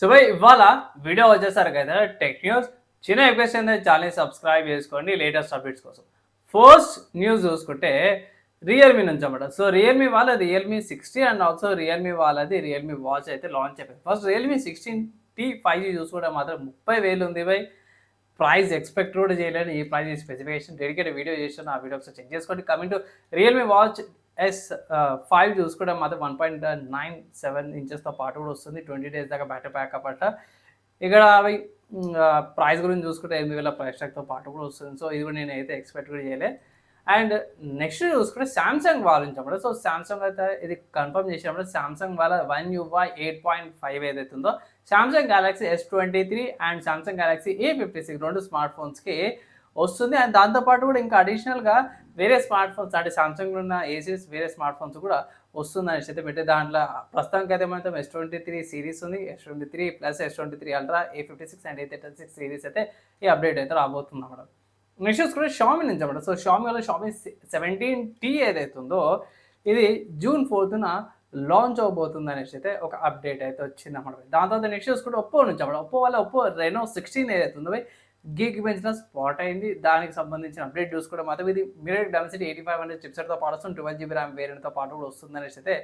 So భయ్ ఇవాళ video వచ్చేసరికి కదా టెక్ న్యూస్ చిన్న రిక్వెస్ట్ ఏంటంటే ఛానల్ సబ్స్క్రైబ్ చేసుకోండి లేటెస్ట్ అప్డేట్స్ కోసం. ఫస్ట్ న్యూస్ చూసుకుంటే రియల్మీ నుంచి అన్నమాట. సో రియల్మీ వాళ్ళది రియల్మీ 60 అండ్ ఆల్సో రియల్మీ వాళ్ళది రియల్మీ వాచ్ అయితే లాంచ్ అయిపోయింది. ఫస్ట్ రియల్మీ 16T 5G చూసుకుంటే మాత్రం 30,000 ఉంది భయ్. ప్రైస్ ఎక్స్పెక్ట్ కూడా చేయలేను. ఈ ప్రైస్ స్పెసిఫికేషన్ డెడికేటెడ్ వీడియో చేస్తాను. ఆ వీడియో ఒకసారి చెక్ చేసుకోండి. Coming to Realme watch S5 చూసుకుంటే మాత్రం 1.97 ఇంచెస్తో పాటు కూడా వస్తుంది. 20 days దాకా బ్యాటరీ బ్యాకప్ అట్ట. ఇక్కడ అవి ప్రైస్ గురించి చూసుకుంటే 8,000 ప్రైస్ ట్యాగ్తో పాటు కూడా వస్తుంది. సో ఇది కూడా నేనైతే ఎక్స్పెక్ట్ కూడా చేయలే. అండ్ నెక్స్ట్ చూసుకుంటే సామ్సంగ్ వాళ్ళ నుంచి అన్నమాట. సో సామ్సంగ్ అయితే ఇది కన్ఫర్మ్ చేసినప్పుడు సామ్సంగ్ వాళ్ళ One UI 8.5 ఏదైతే ఉందో Samsung Galaxy S23 and Samsung Galaxy A56 రెండు స్మార్ట్ ఫోన్స్కి వస్తుంది. అండ్ దాంతోపాటు కూడా ఇంకా అడిషనల్గా వేరే స్మార్ట్ ఫోన్స్ అంటే సామ్సంగ్లో ఉన్న ఏసీస్ వేరే స్మార్ట్ ఫోన్స్ కూడా వస్తుందని అయితే పెట్టే దాంట్లో ప్రస్తుతానికి అయితే మాత్రం S23 సిరీస్ ఉంది. S23 plus S23 ultra A56 and A36 series అయితే ఈ అప్డేట్ అయితే రాబోతుంది అన్నమాట. నెక్స్ట్ చూసుకుంటే షామీ నుంచి అన్నమాట. సో షామీలో షామీ 17T ఏదైతే ఉందో ఇది June 4th లాంచ్ అవబోతుంది అనేసి అయితే ఒక అప్డేట్ అయితే వచ్చింది అన్నమాట. దాని తర్వాత నెక్స్ట్ చూసుకుంటే ఒప్పో నుంచి అన్నమాట. ఒప్పో వల్ల ఒప్పో రెనో 16 ఏదైతే ఉందో గీక్ పెంచిన స్పాట్ అయింది. దానికి సంబంధించిన అప్డేట్ చూసుకుంటే మాత్రం ఇది మిరర్ డెన్సిటీ 8500 చిప్సెట్తో పాటు వస్తుంది. 12GB ర్యామ్ వేరియంట్తో పాటు కూడా వస్తుంది అనేసి అయితే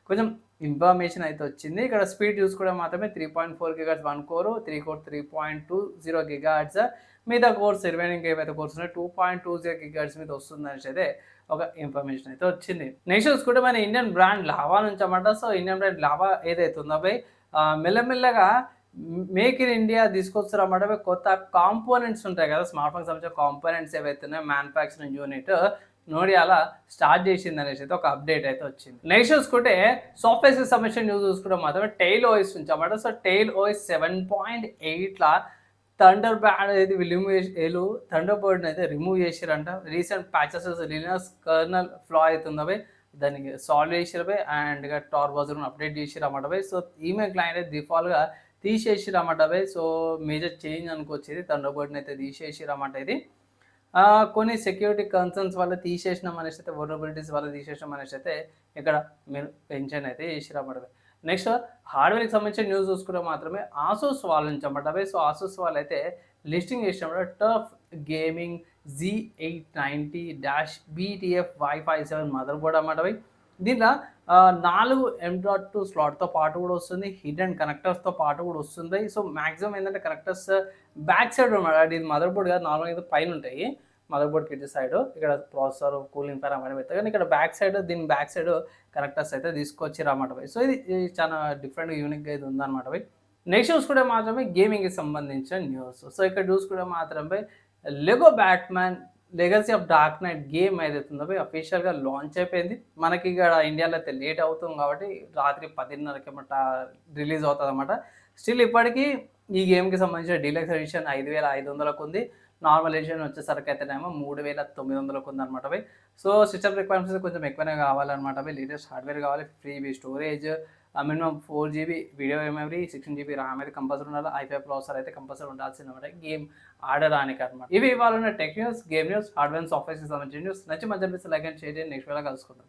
కొంచెం ఇన్ఫర్మేషన్ అయితే వచ్చింది. ఇక్కడ స్పీడ్ చూసుకుంటే మాత్రమే 3.4 GHz 1 కోర్, 3 కోర్ 3.20 GHz, మిగతా కోర్స్ రిమైనింగ్ ఏవైతే కోర్స్ ఉన్నాయో 2.20 GHz మీద వస్తుంది అనేసి అయితే ఒక ఇన్ఫర్మేషన్ అయితే వచ్చింది. నెక్స్ట్ చూసుకుంటే మన ఇండియన్ బ్రాండ్ లావా నుంచి అన్నమాట. సో ఇండియన్ బ్రాండ్ లావా ఏదైతే ఉందో మెల్లమెల్లగా మేక్ ఇన్ ఇండియా తీసుకొస్తారన్నమాట. కొత్త కాంపోనెంట్స్ ఉంటాయి కదా స్మార్ట్ ఫోన్కి సంబంధించిన కాంపోనెంట్స్ ఏవైతే ఉన్నాయో మ్యానుఫ్యాక్చరింగ్ యూనిట్ నోడియాలా స్టార్ట్ చేసింది అనేసి అయితే ఒక అప్డేట్ అయితే వచ్చింది. నెక్స్ట్ చూసుకుంటే సాఫ్ట్వేర్కి సంబంధించిన న్యూస్ చూసుకుంటే మాత్రమే టెయిల్ ఓఎస్ నుంచి అన్నమాట. So Tails OS 7.8 Thunderbird అయితే థండర్ బర్డ్ని అయితే రిమూవ్ చేసారంట. Recent patches Linux kernel flaw అవుతుంది దానికి సాల్వ్ చేసిరపై అండ్ టార్ బజర్ అప్డేట్ చేసిరన్నమాట. సో ఈమెయిల్ క్లయింట్ అయితే డిఫాల్ట్గా తీసేసిరన్నమాట. సో మేజర్ చేంజ్ అనుకొచ్చేది థండర్ బర్డ్ని అయితే తీసేసిరన్నమాట. ఇది కొన్ని సెక్యూరిటీ కన్సర్న్స్ వల్ల తీసేసినాం అనేసి అయితే వల్నరబిలిటీస్ వల్ల తీసేసినాం అనేసి అయితే ఇక్కడ మీరు పెన్షన్ అయితే చేసిరన్నమాట. నెక్స్ట్ హార్డ్వేర్కి సంబంధించిన న్యూస్ చూసుకుంటే మాత్రమే ఆసూస్ వాళ్ళ నుంచి అన్నమాట. సో ఆసూస్ వాళ్ళు అయితే లిస్టింగ్ చేసినప్పుడు tough gaming Z890-BTF Wi-Fi 7 mother board అన్నమాట. దీంట్లో 4 M.2 స్లాట్తో పాటు కూడా వస్తుంది. హిడెన్ కనెక్టర్స్తో పాటు కూడా వస్తుంది. సో మ్యాక్సిమం ఏంటంటే కనెక్టర్స్ బ్యాక్ సైడ్ అనమాట. ఇది మదర్ బోర్డ్ కాదు, నార్మల్గా అయితే పైన ఉంటాయి మదర్ బోర్డ్కి ఇటు సైడ్. ఇక్కడ ప్రాసెసర్ కూలింగ్ ఫ్యాన్ అవన్నీ పెడతాయి కానీ ఇక్కడ బ్యాక్ సైడ్ దీని బ్యాక్ సైడ్ కనెక్టర్స్ అయితే తీసుకొచ్చిర్రు అన్నమాట. సో ఇది చాలా డిఫరెంట్ యూనిక్గా ఇది ఉందన్నమాట. నెక్స్ట్ చూసుకుంటే మాత్రమే గేమింగ్కి సంబంధించిన న్యూస్. సో ఇక్కడ చూసుకుంటే మాత్రమే Lego Batman legacy of dark night game ఏదైతే ఉందో అఫీషియల్గా లాంచ్ అయిపోయింది. మనకి ఇక్కడ ఇండియాలో అయితే లేట్ అవుతుంది కాబట్టి రాత్రి 10:30కి రిలీజ్ అవుతుంది అన్నమాట. స్టిల్ ఇప్పటికీ ఈ గేమ్కి సంబంధించిన డీలక్స్ ఎడిషన్ 5,500కు ఉంది. నార్మల్ ఎడిషన్ వచ్చేసరికి అయితేనేమో 3,900కు ఉంది అనమాట. సో సిస్టమ్ రిక్వైర్మెంట్స్ కొంచెం ఎక్కువనే కావాలన్నమాట. లేటెస్ట్ హార్డ్వేర్ కావాలి, free storage, minimum 4GB video memory, 16GB RAM అయితే కంపల్సరీ ఉండాలి. i5 ప్రాసెసర్ అయితే కంపల్సరీ ఉండాల్సింది అనమాట గేమ్ ఆడడానికి అనమాట. ఇవి ఇవాళ ఉన్న tech news, game news, hardware సాఫ్ట్వేర్కి సంబంధించిన న్యూస్. నచ్చి మంచి లైక్ అండ్ షేర్ చేయండి. నెక్స్ట్ వేళ కలుసుకుందాం.